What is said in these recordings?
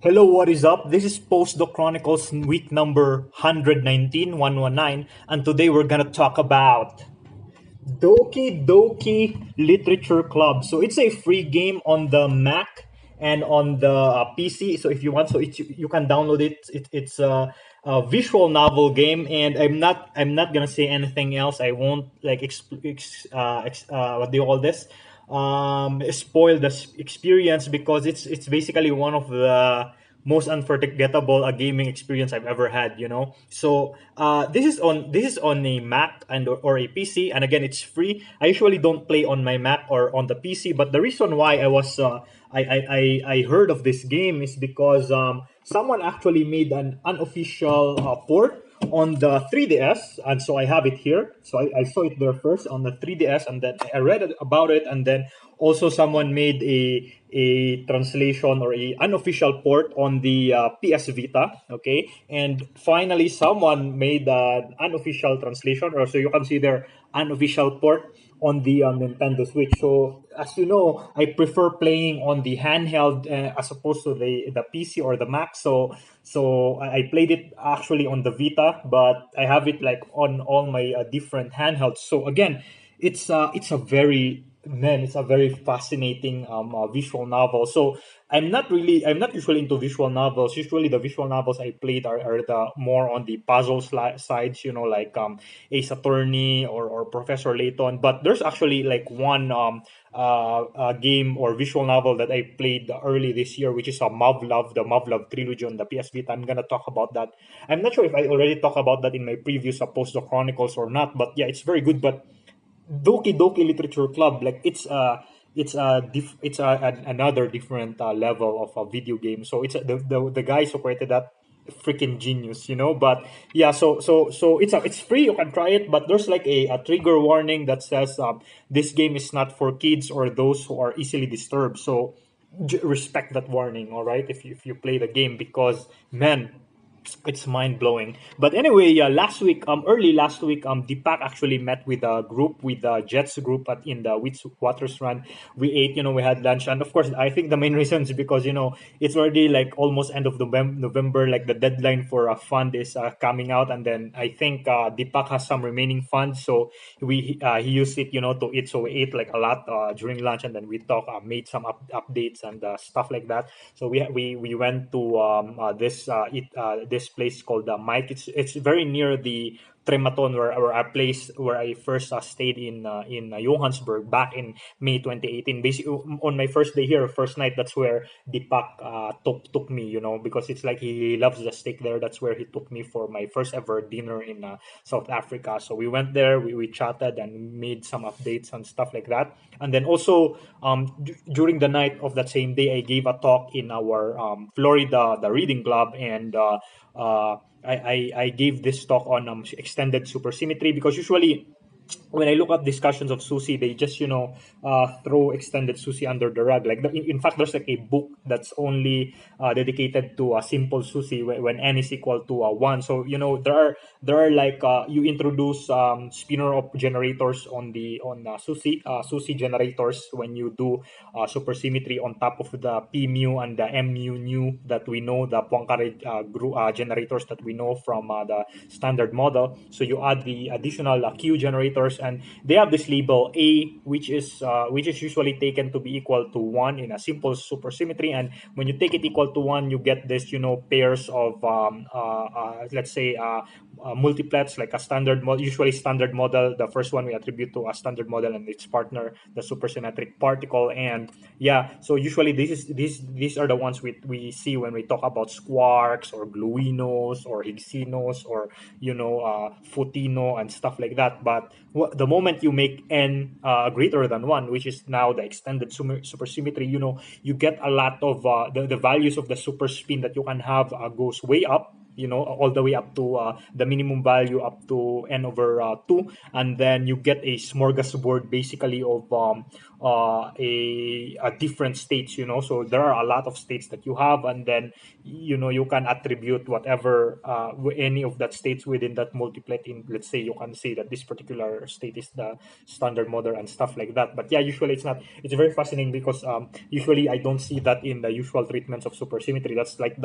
Hello, what is up? This is Postdoc Chronicles week number 119, and today we're gonna talk about Doki Doki Literature Club. So it's a free game on the Mac and on the PC. So if you want, you can download it. It's a visual novel game, and I'm not gonna say anything else. I won't like what do you call this? Spoil the experience because it's basically one of the most unforgettable gaming experience I've ever had. So this is on a Mac or a PC, and again, it's free. I usually don't play on my Mac or on the PC, but the reason why I heard of this game is because someone actually made an unofficial port on the 3DS, and so I have it here. So I saw it there first on the 3DS, and then I read about it, and then also someone made a translation or a unofficial port on the PS Vita. Okay, and finally someone made an unofficial translation, or so you can see their unofficial port on the Nintendo Switch. So as you know, I prefer playing on the handheld as opposed to the PC or the Mac. So I played it actually on the Vita, but I have it like on all my different handhelds. So again, it's a very fascinating visual novel. So I'm not usually into visual novels. Usually the visual novels I played are the more on the sides, like Ace Attorney or Professor Layton. But there's actually like one game or visual novel that I played early this year, which is the Mavlov trilogy on the PS Vita. I'm gonna talk about that. I'm not sure if I already talked about that in my previous Postdoc Chronicles or not, but yeah, it's very good. But Doki Doki Literature Club, like another different level of a video game. So the guys who created that freaking genius, But yeah, so it's free. You can try it, but there's like a trigger warning that says this game is not for kids or those who are easily disturbed. So respect that warning, all right? If you play the game, because man, it's mind blowing. But anyway, yeah, early last week, Deepak actually met with a group, with the Jets group in the Waters Run. We ate, we had lunch, and of course, I think the main reason is because it's already like almost end of November. Like the deadline for a fund is coming out, and then I think Deepak has some remaining funds, so he used it, to eat. So we ate like a lot during lunch, and then we made some updates and stuff like that. So we went to this place called Mike. It's very near the Trematon, where a place where I first stayed in Johannesburg back in May 2018. Basically, on my first day here, first night, that's where Deepak took me. Because it's like he loves the steak there. That's where he took me for my first ever dinner in South Africa. So we went there, we chatted and made some updates and stuff like that. And then also during the night of that same day, I gave a talk in our Florida, the reading club, and I gave this talk on extended supersymmetry, because usually when I look at discussions of sushi, they just throw extended sushi under the rug. Like in fact, there's like a book that's only dedicated to a simple sushi when n is equal to one. So there are like you introduce spinor of generators on sushi generators when you do supersymmetry on top of the p mu and the m mu nu that we know, the Poincare generators that we know from the standard model. So you add the additional q generators, and they have this label A, which is usually taken to be equal to 1 in a simple supersymmetry. And when you take it equal to 1, you get this pairs of let's say multiplets, like a standard model. Usually standard model, the first one we attribute to a standard model and its partner, the supersymmetric particle. And yeah, so usually these are the ones we see when we talk about squarks or gluinos or higsinos or photino and stuff like that. But the moment you make n greater than 1, which is now the extended supersymmetry, you get a lot of the values of the super spin that you can have goes way up. all the way up to the minimum value up to n over 2, and then you get a smorgasbord basically of a different states. So there are a lot of states that you have, and then you can attribute whatever any of that states within that multiplet in. Let's say you can say that this particular state is the standard model and stuff like that. But yeah, usually it's not. It's very fascinating because usually I don't see that in the usual treatments of supersymmetry. That's like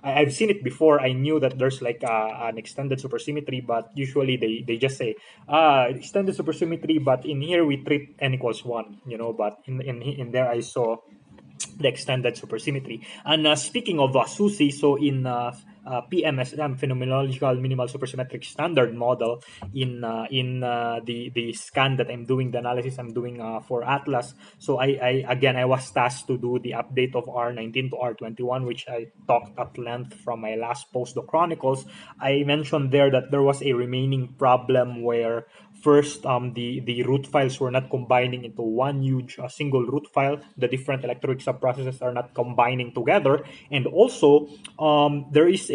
I've seen it before. I knew that there's like an extended supersymmetry, but usually they just say extended supersymmetry, but in here we treat n equals 1. But in there I saw the extended supersymmetry. And speaking of SUSY, so in pMSSM, phenomenological minimal supersymmetric standard model, in the scan that I'm doing, the analysis I'm doing for Atlas. So I was tasked to do the update of R19 to R21, which I talked at length from my last Postdoc Chronicles. I mentioned there that there was a remaining problem where first, the root files were not combining into one huge single root file. The different electroweak subprocesses are not combining together, and also there is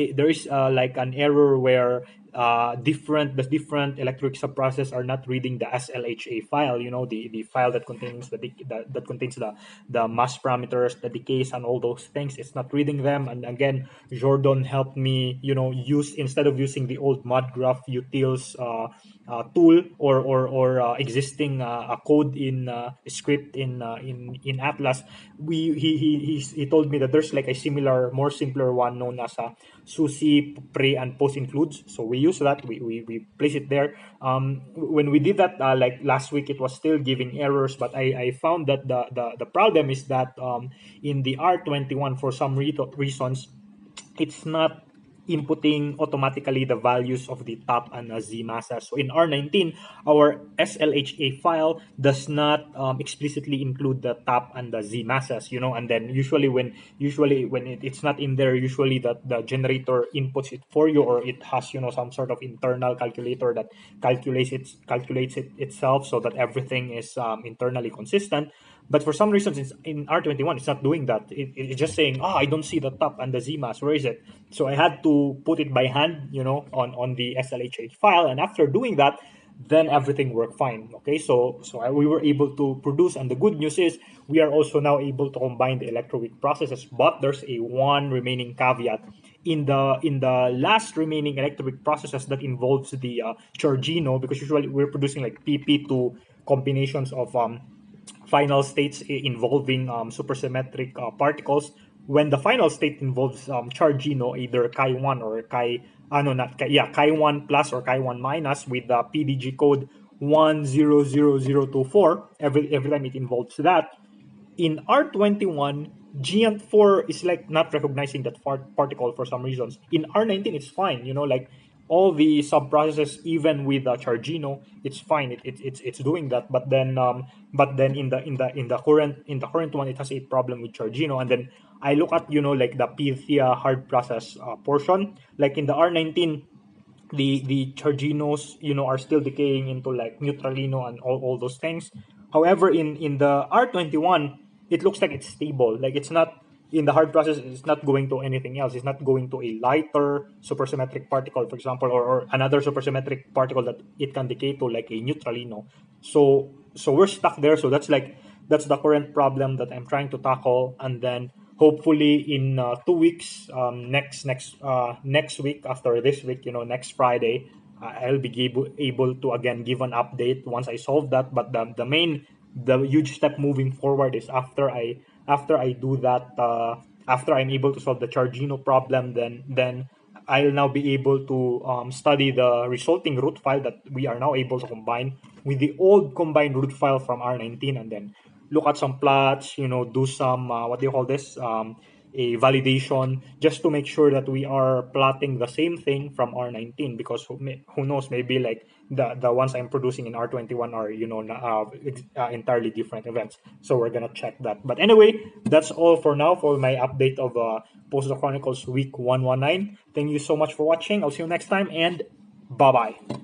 like an error where the different electroweak subprocesses are not reading the SLHA file. The file that contains that contains the mass parameters, the decays, and all those things. It's not reading them. And again, Jordan helped me, use, instead of using the old modgraph utils tool or existing a code in script in Atlas, he told me that there's like a similar, more simpler one known as a SUSY pre and post includes. So we use that. We place it there. When we did that like last week, it was still giving errors, but I found that the problem is that in the R21, for some reasons, it's not inputting automatically the values of the top and z masses. So in R19, our SLHA file does not explicitly include the top and the z masses, and then usually when it's not in there, usually that the generator inputs it for you, or it has some sort of internal calculator that calculates it itself, so that everything is internally consistent. But for some reasons, in R21, it's not doing that. It's just saying, I don't see the top and the Z mass. Where is it? So I had to put it by hand, on the SLHH file. And after doing that, then everything worked fine. Okay, we were able to produce. And the good news is we are also now able to combine the electroweak processes. But there's a one remaining caveat. In the last remaining electroweak processes that involves the Chargino, because usually we're producing like PP2 combinations of final states involving supersymmetric particles. When the final state involves Chargino, either Chi1 or Chi1 plus or Chi1 minus with the PDG code 100024, every time it involves that. In R21, Giant4 is like not recognizing that particle for some reasons. In R19, it's fine. Like all the subprocesses, even with Chargino, it's fine. It's doing that. But then in the current one, it has a problem with Chargino. And then I look at like the Pythia hard process portion. Like in the R19, the Charginos, are still decaying into like neutralino and all those things. However, in the R21, it looks like it's stable. Like it's not in the hard process. It's not going to anything else. It's not going to a lighter supersymmetric particle, for example, or another supersymmetric particle that it can decay to, like a neutralino. So we're stuck there. So that's the current problem that I'm trying to tackle. And then hopefully in 2 weeks, next week after this week, next Friday, I'll be able to again give an update once I solve that. But the huge step moving forward is after I do that, after I'm able to solve the Chargino problem, then I'll now be able to study the resulting root file that we are now able to combine with the old combined root file from R19, and then look at some plots, do some, what do you call this, a validation, just to make sure that we are plotting the same thing from R19, because who knows, maybe like the ones I'm producing in R21 are, entirely different events. So we're going to check that. But anyway, that's all for now for my update of Postdoc Chronicles week 119. Thank you so much for watching. I'll see you next time, and bye-bye.